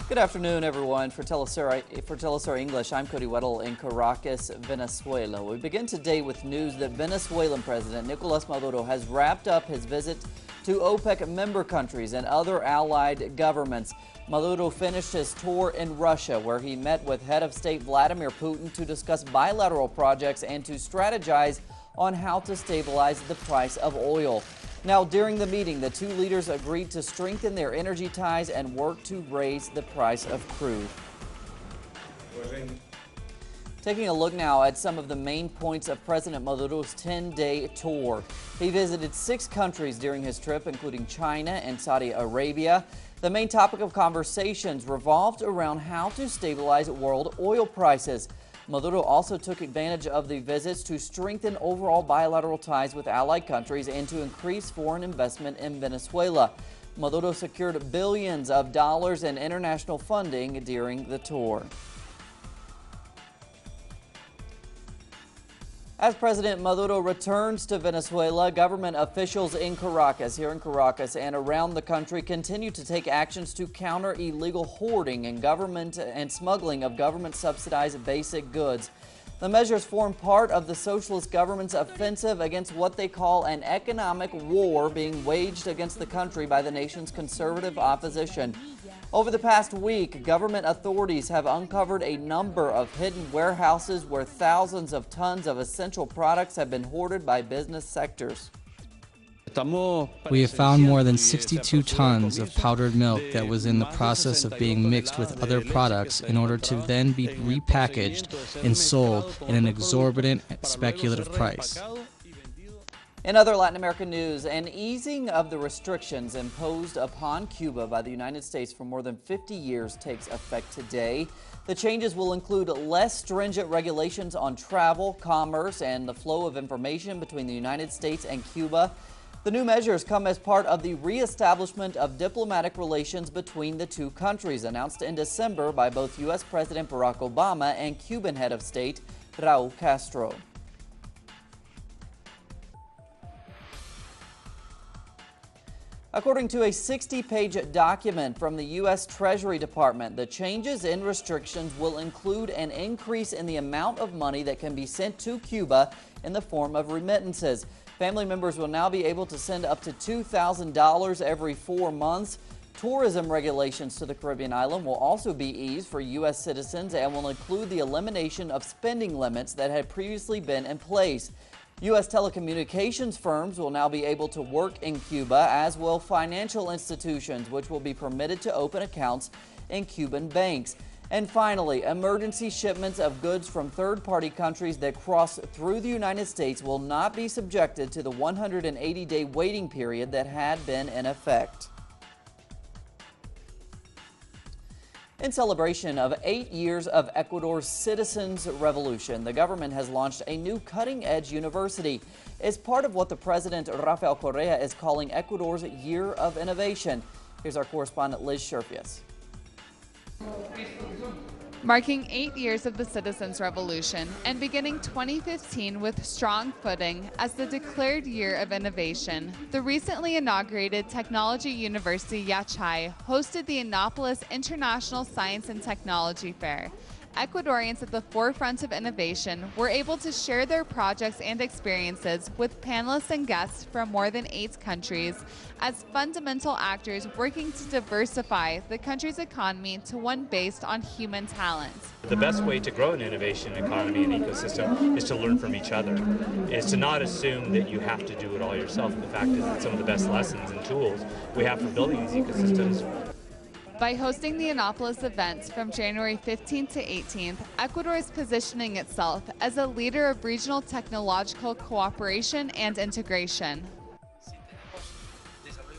Good afternoon, everyone. For Telesur English, I'm Cody Weddle in Caracas, Venezuela. We begin today with news that Venezuelan President Nicolas Maduro has wrapped up his visit to OPEC member countries and other allied governments. Maduro finished his tour in Russia, where he met with head of state Vladimir Putin to discuss bilateral projects and to strategize on how to stabilize the price of oil. Now, during the meeting, the two leaders agreed to strengthen their energy ties and work to raise the price of crude. Taking a look now at some of the main points of President Maduro's 10-day tour. He visited 6 countries during his trip, including China and Saudi Arabia. The main topic of conversations revolved around how to stabilize world oil prices. Maduro also took advantage of the visits to strengthen overall bilateral ties with allied countries and to increase foreign investment in Venezuela. Maduro secured billions of dollars in international funding during the tour. As President Maduro returns to Venezuela, government officials here in Caracas and around the country continue to take actions to counter illegal hoarding and smuggling of government-subsidized basic goods. The measures form part of the socialist government's offensive against what they call an economic war being waged against the country by the nation's conservative opposition. Over the past week, government authorities have uncovered a number of hidden warehouses where thousands of tons of essential products have been hoarded by business sectors. We have found more than 62 tons of powdered milk that was in the process of being mixed with other products in order to then be repackaged and sold at an exorbitant speculative price. In other Latin American news, an easing of the restrictions imposed upon Cuba by the United States for more than 50 years takes effect today. The changes will include less stringent regulations on travel, commerce, and the flow of information between the United States and Cuba. The new measures come as part of the reestablishment of diplomatic relations between the two countries, announced in December by both U.S. President Barack Obama and Cuban head of state Raul Castro. According to a 60-page document from the U.S. Treasury Department, the changes in restrictions will include an increase in the amount of money that can be sent to Cuba in the form of remittances. Family members will now be able to send up to $2,000 every 4 months. Tourism regulations to the Caribbean island will also be eased for U.S. citizens and will include the elimination of spending limits that had previously been in place. U.S. telecommunications firms will now be able to work in Cuba, as will financial institutions, which will be permitted to open accounts in Cuban banks. And finally, emergency shipments of goods from third-party countries that cross through the United States will not be subjected to the 180-day waiting period that had been in effect. In celebration of 8 years of Ecuador's citizens' revolution, the government has launched a new cutting-edge university. It's part of what the President Rafael Correa is calling Ecuador's Year of Innovation. Here's our correspondent Liz Sherfius. Marking 8 years of the Citizens' Revolution and beginning 2015 with strong footing as the declared Year of Innovation, the recently inaugurated Technology University Yachay hosted the Innopolis International Science and Technology Fair. Ecuadorians at the forefront of innovation were able to share their projects and experiences with panelists and guests from more than 8 countries as fundamental actors working to diversify the country's economy to one based on human talent. The best way to grow an innovation economy and ecosystem is to learn from each other, is to not assume that you have to do it all yourself. The fact is that some of the best lessons and tools we have for building these ecosystems. By hosting the Innopolis events from January 15th to 18th, Ecuador is positioning itself as a leader of regional technological cooperation and integration.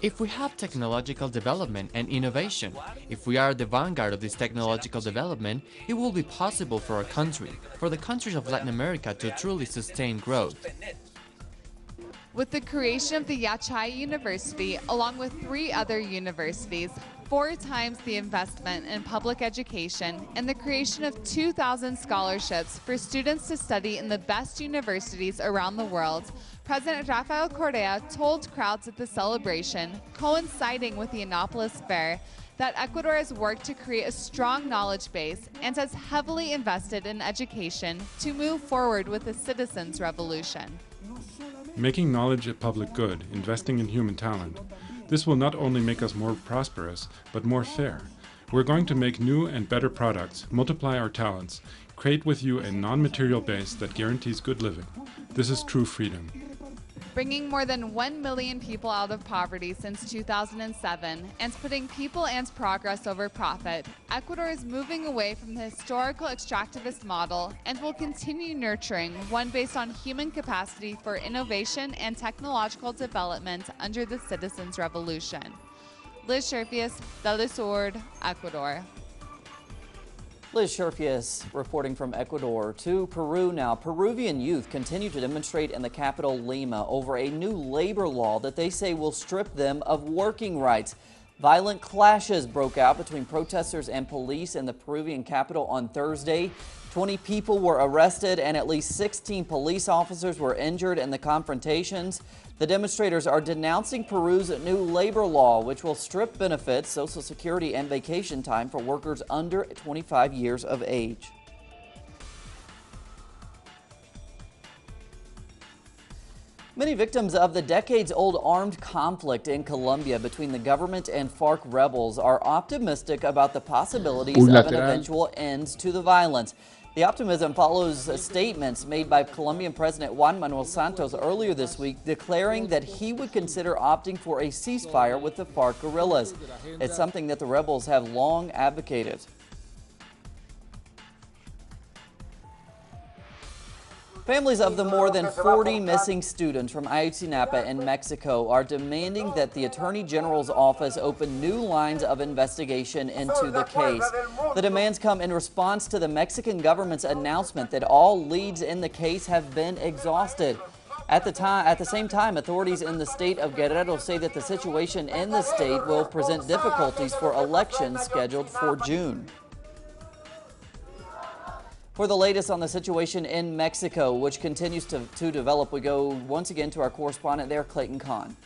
If we have technological development and innovation, if we are the vanguard of this technological development, it will be possible for our country, for the countries of Latin America, to truly sustain growth. With the creation of the Yachay University, along with 3 other universities, 4 times the investment in public education, and the creation of 2,000 scholarships for students to study in the best universities around the world, President Rafael Correa told crowds at the celebration, coinciding with the Innopolis Fair, that Ecuador has worked to create a strong knowledge base and has heavily invested in education to move forward with the citizens' revolution. Making knowledge a public good, investing in human talent. This will not only make us more prosperous, but more fair. We're going to make new and better products, multiply our talents, create with you a non-material base that guarantees good living. This is true freedom. Bringing more than 1 million people out of poverty since 2007 and putting people and progress over profit, Ecuador is moving away from the historical extractivist model and will continue nurturing one based on human capacity for innovation and technological development under the citizens' revolution. Liz Scherfius, Telesur, Ecuador. Liz Scherfius reporting from Ecuador. To Peru now. Peruvian youth continue to demonstrate in the capital Lima over a new labor law that they say will strip them of working rights. Violent clashes broke out between protesters and police in the Peruvian capital on Thursday. 20 people were arrested and at least 16 police officers were injured in the confrontations. The demonstrators are denouncing Peru's new labor law, which will strip benefits, Social Security, and vacation time for workers under 25 years of age. Many victims of the decades-old armed conflict in Colombia between the government and FARC rebels are optimistic about the possibilities of an eventual end to the violence. The optimism follows statements made by Colombian President Juan Manuel Santos earlier this week, declaring that he would consider opting for a ceasefire with the FARC guerrillas. It's something that the rebels have long advocated. Families of the more than 40 missing students from Ayotzinapa in Mexico are demanding that the Attorney General's office open new lines of investigation into the case. The demands come in response to the Mexican government's announcement that all leads in the case have been exhausted. At the same time, authorities in the state of Guerrero say that the situation in the state will present difficulties for elections scheduled for June. For the latest on the situation in Mexico, which continues to develop, we go once again to our correspondent there, Clayton Kahn.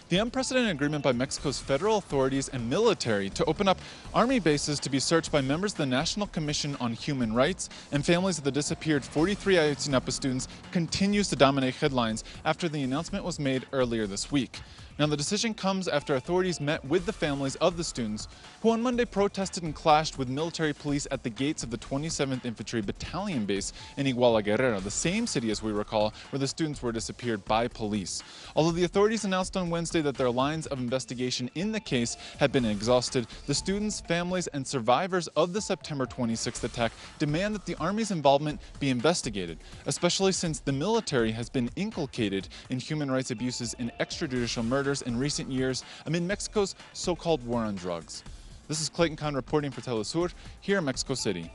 The unprecedented agreement by Mexico's federal authorities and military to open up army bases to be searched by members of the National Commission on Human Rights and families of the disappeared 43 Ayotzinapa students continues to dominate headlines after the announcement was made earlier this week. Now, the decision comes after authorities met with the families of the students who on Monday protested and clashed with military police at the gates of the 27th Infantry Battalion base in Iguala, Guerrero, the same city, as we recall, where the students were disappeared by police. Although the authorities announced on Wednesday that their lines of investigation in the case had been exhausted, the students, families, and survivors of the September 26th attack demand that the Army's involvement be investigated, especially since the military has been inculcated in human rights abuses and extrajudicial murders in recent years amid Mexico's so-called war on drugs. This is Clayton Kahn reporting for Telesur here in Mexico City.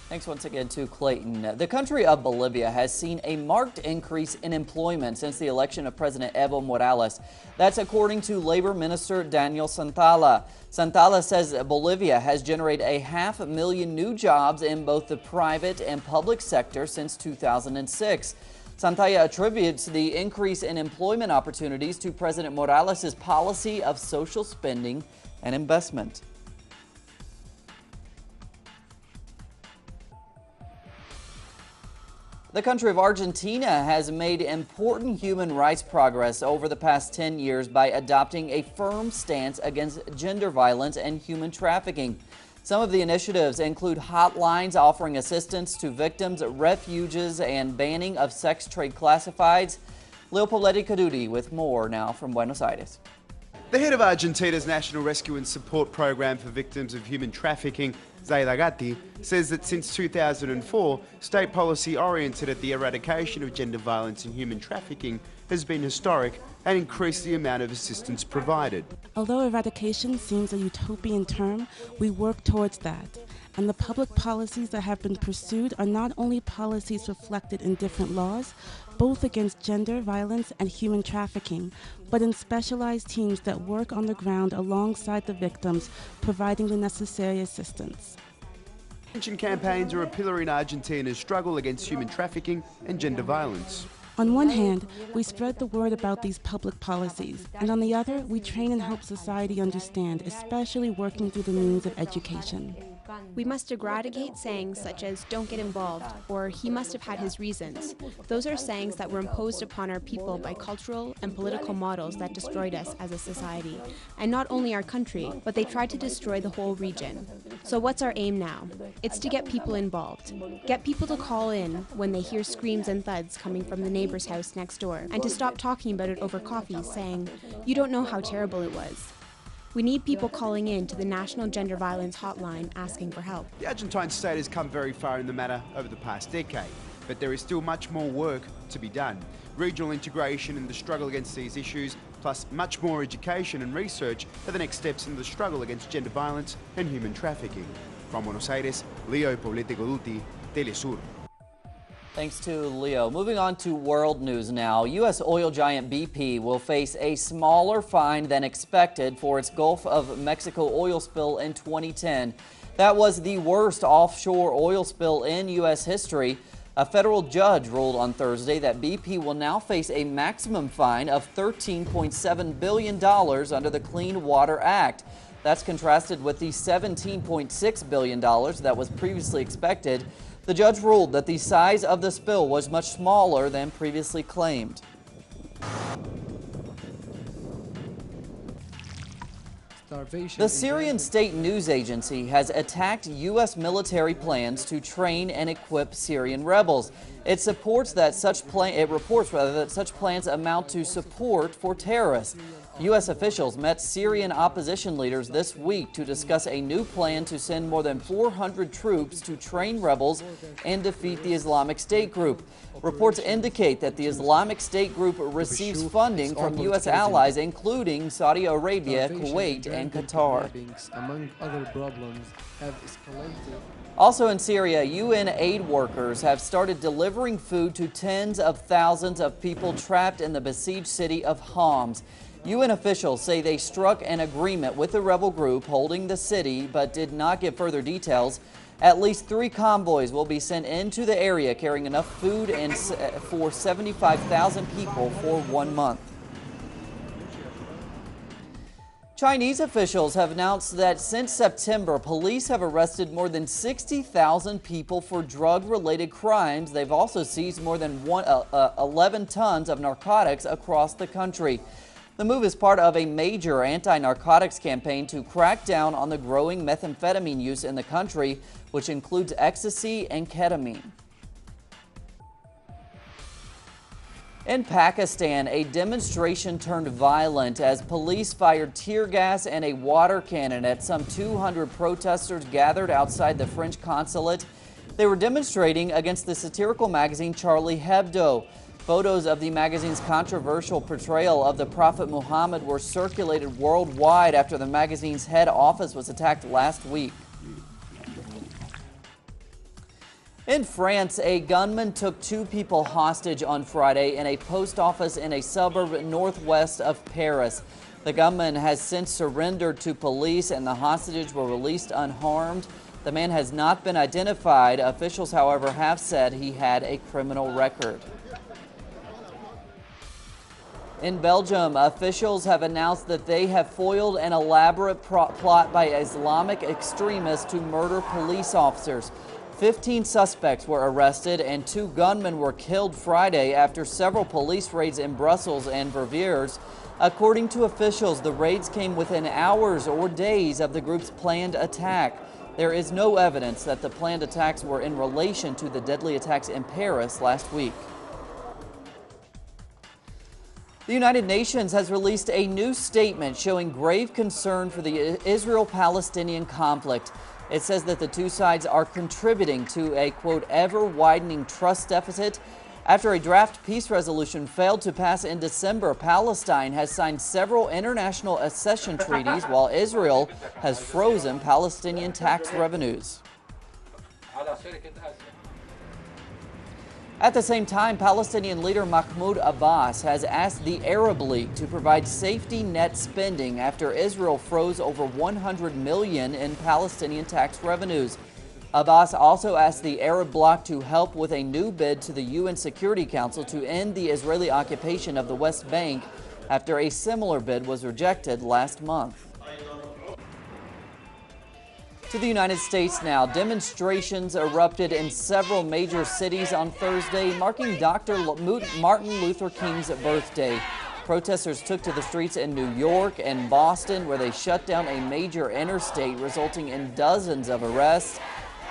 Thanks once again to Clayton. The country of Bolivia has seen a marked increase in employment since the election of President Evo Morales. That's according to Labor Minister Daniel Santalla. Santalla says Bolivia has generated 500,000 new jobs in both the private and public sector since 2006. Santalla attributes the increase in employment opportunities to President Morales' policy of social spending and investment. The country of Argentina has made important human rights progress over the past 10 years by adopting a firm stance against gender violence and human trafficking. Some of the initiatives include hotlines offering assistance to victims, refugees, and banning of sex trade classifieds. Leopoldeti Kadudi with more now from Buenos Aires. The head of Argentina's National Rescue and Support Program for Victims of Human Trafficking, Zaida Gatti, says that since 2004, state policy oriented at the eradication of gender violence and human trafficking has been historic and increased the amount of assistance provided. Although eradication seems a utopian term, we work towards that. And the public policies that have been pursued are not only policies reflected in different laws, both against gender violence and human trafficking, but in specialized teams that work on the ground alongside the victims, providing the necessary assistance. Prevention campaigns are a pillar in Argentina's struggle against human trafficking and gender violence. On one hand, we spread the word about these public policies, and on the other, we train and help society understand, especially working through the means of education. We must eradicate sayings such as "don't get involved" or "he must have had his reasons." Those are sayings that were imposed upon our people by cultural and political models that destroyed us as a society. And not only our country, but they tried to destroy the whole region. So what's our aim now? It's to get people involved. Get people to call in when they hear screams and thuds coming from the neighbor's house next door, and to stop talking about it over coffee, saying, "You don't know how terrible it was." We need people calling in to the National Gender Violence Hotline asking for help. The Argentine state has come very far in the matter over the past decade, but there is still much more work to be done. Regional integration and the struggle against these issues, plus much more education and research, are the next steps in the struggle against gender violence and human trafficking. From Buenos Aires, Leo Poblete Goduti, Telesur. Thanks to Leo. Moving on to world news now. U.S. oil giant BP will face a smaller fine than expected for its Gulf of Mexico oil spill in 2010. That was the worst offshore oil spill in U.S. history. A federal judge ruled on Thursday that BP will now face a maximum fine of $13.7 billion under the Clean Water Act. That's contrasted with the $17.6 billion that was previously expected. The judge ruled that the size of the spill was much smaller than previously claimed. The Syrian state news agency has attacked U.S. military plans to train and equip Syrian rebels. It reports that such plans amount to support for terrorists. U.S. officials met Syrian opposition leaders this week to discuss a new plan to send more than 400 troops to train rebels and defeat the Islamic State group. Reports indicate that the Islamic State group receives funding from U.S. allies, including Saudi Arabia, Kuwait, and Qatar. Among other problems, have escalated. Also in Syria, UN aid workers have started delivering food to tens of thousands of people trapped in the besieged city of Homs. UN officials say they struck an agreement with the rebel group holding the city, but did not give further details. At least 3 convoys will be sent into the area carrying enough food for 75,000 people for 1 month. Chinese officials have announced that since September, police have arrested more than 60,000 people for drug-related crimes. They've also seized more than 11 tons of narcotics across the country. The move is part of a major anti-narcotics campaign to crack down on the growing methamphetamine use in the country, which includes ecstasy and ketamine. In Pakistan, a demonstration turned violent as police fired tear gas and a water cannon at some 200 protesters gathered outside the French consulate. They were demonstrating against the satirical magazine Charlie Hebdo. Photos of the magazine's controversial portrayal of the Prophet Muhammad were circulated worldwide after the magazine's head office was attacked last week. In France, a gunman took 2 people hostage on Friday in a post office in a suburb northwest of Paris. The gunman has since surrendered to police and the hostages were released unharmed. The man has not been identified. Officials, however, have said he had a criminal record. In Belgium, officials have announced that they have foiled an elaborate plot by Islamic extremists to murder police officers. 15 suspects were arrested and 2 gunmen were killed Friday after several police raids in Brussels and Verviers. According to officials, the raids came within hours or days of the group's planned attack. There is no evidence that the planned attacks were in relation to the deadly attacks in Paris last week. The United Nations has released a new statement showing grave concern for the Israel-Palestinian conflict. It says that the 2 sides are contributing to a, quote, ever-widening trust deficit. After a draft peace resolution failed to pass in December, Palestine has signed several international accession treaties while Israel has frozen Palestinian tax revenues. At the same time, Palestinian leader Mahmoud Abbas has asked the Arab League to provide safety net spending after Israel froze over $100 million in Palestinian tax revenues. Abbas also asked the Arab bloc to help with a new bid to the UN Security Council to end the Israeli occupation of the West Bank after a similar bid was rejected last month. To the United States now, demonstrations erupted in several major cities on Thursday, marking Dr. Martin Luther King's birthday. Protesters took to the streets in New York and Boston, where they shut down a major interstate, resulting in dozens of arrests.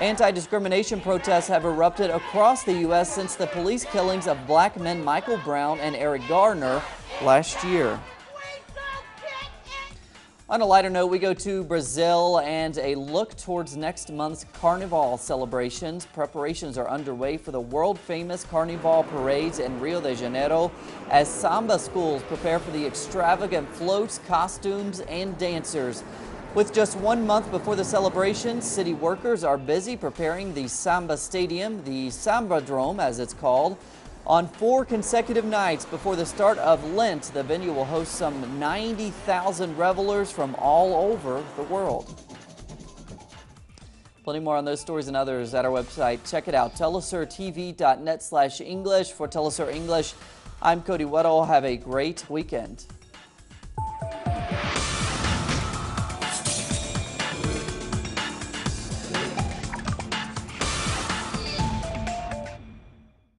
Anti-discrimination protests have erupted across the U.S. since the police killings of black men Michael Brown and Eric Garner last year. On a lighter note, we go to Brazil and a look towards next month's Carnival celebrations. Preparations are underway for the world-famous Carnival parades in Rio de Janeiro as samba schools prepare for the extravagant floats, costumes, and dancers. With just 1 month before the celebration, city workers are busy preparing the Samba Stadium, the Sambadrome as it's called. On 4 consecutive nights before the start of Lent, the venue will host some 90,000 revelers from all over the world. Plenty more on those stories and others at our website. Check it out, telesurtv.net/English. For Telesur English, I'm Cody Weddle. Have a great weekend.